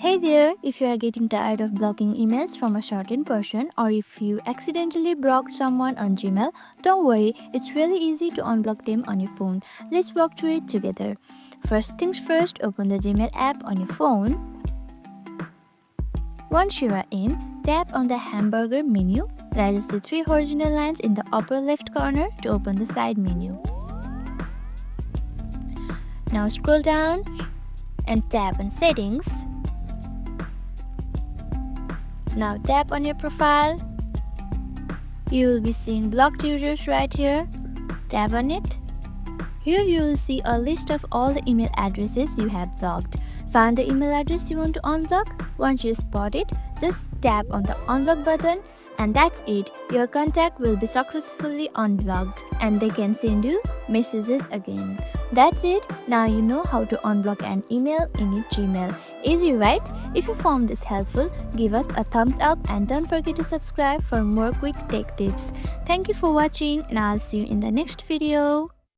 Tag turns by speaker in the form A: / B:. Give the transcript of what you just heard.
A: Hey there, if you are getting tired of blocking emails from a certain person or if you accidentally blocked someone on Gmail, don't worry, it's really easy to unblock them on your phone. Let's walk through it together. First things first, open the Gmail app on your phone. Once you are in, tap on the hamburger menu. That is the three horizontal lines in the upper left corner to open the side menu. Now scroll down and tap on settings. Now tap on your profile. You will be seeing blocked users right here. Tap on it. Here you will see a list of all the email addresses you have blocked. Find the email address you want to unblock. Once you spot it, just tap on the unblock button and that's it. Your contact will be successfully unblocked and they can send you messages again. That's it. Now you know how to unblock an email in your Gmail. Easy, right? If you found this helpful, give us a thumbs up and don't forget to subscribe for more quick tech tips. Thank you for watching and I'll see you in the next video.